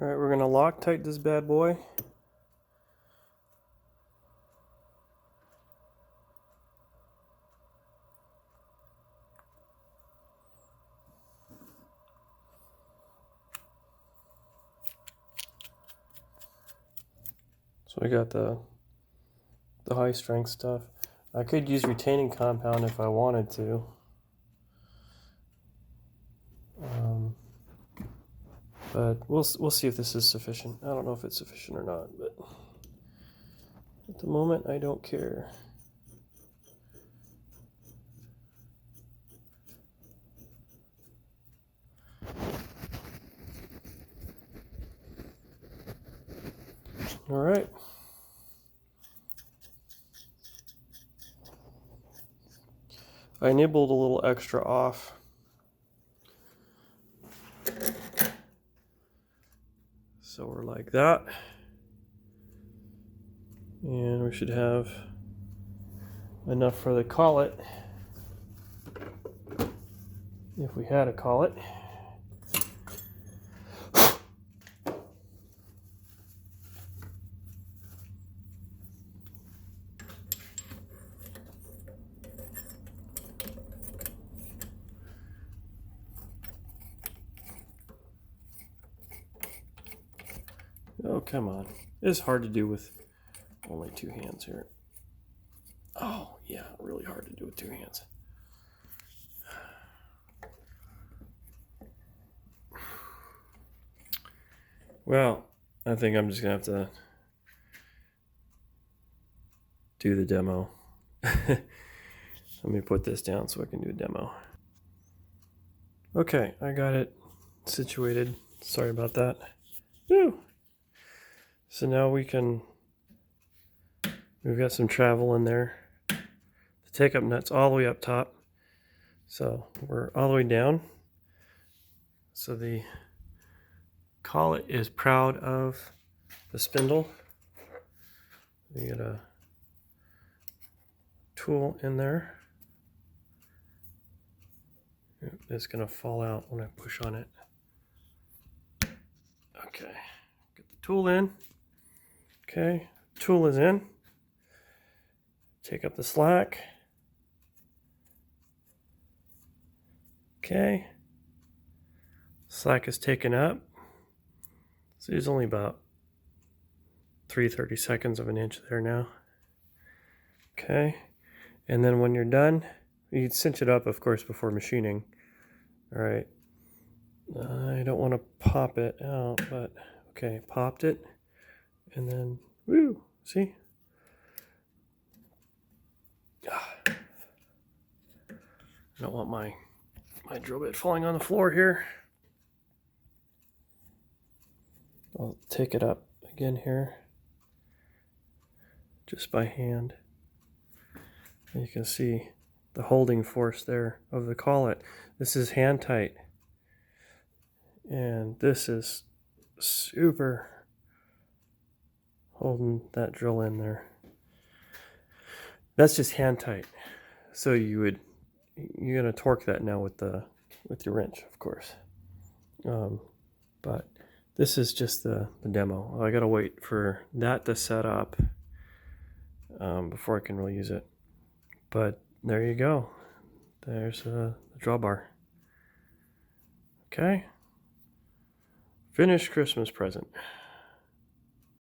Alright, we're going to Loctite this bad boy. So I got the high strength stuff. I could use retaining compound if I wanted to. But we'll see if this is sufficient. I don't know if it's sufficient or not, but at the moment I don't care. All right. I nibbled a little extra off. So we're like that. And we should have enough for the collet. If we had a collet. Oh, come on. It's hard to do with only two hands here. Oh, yeah, really hard to do with two hands. Well, I think I'm just going to have to do the demo. Let me put this down so I can do a demo. Okay, I got it situated. Sorry about that. Woo! So now we've got some travel in there. The take-up nut's all the way up top. So we're all the way down. So the collet is proud of the spindle. We got a tool in there. It's going to fall out when I push on it. Okay, get the tool in. Okay, tool is in. Take up the slack. Okay, slack is taken up. So there's only about 3/32 of an inch there now. Okay, and then when you're done, you'd cinch it up, of course, before machining. All right, I don't want to pop it out, but okay, popped it, and then woo, see? I don't want my drill bit falling on the floor here. I'll take it up again here, just by hand. And you can see the holding force there of the collet. This is hand tight, and this is super holding that drill in there. That's just hand tight. So you're gonna torque that now with your wrench, of course. But this is just the demo. I gotta wait for that to set up before I can really use it. But there you go. There's the drawbar. Okay. Finished Christmas present.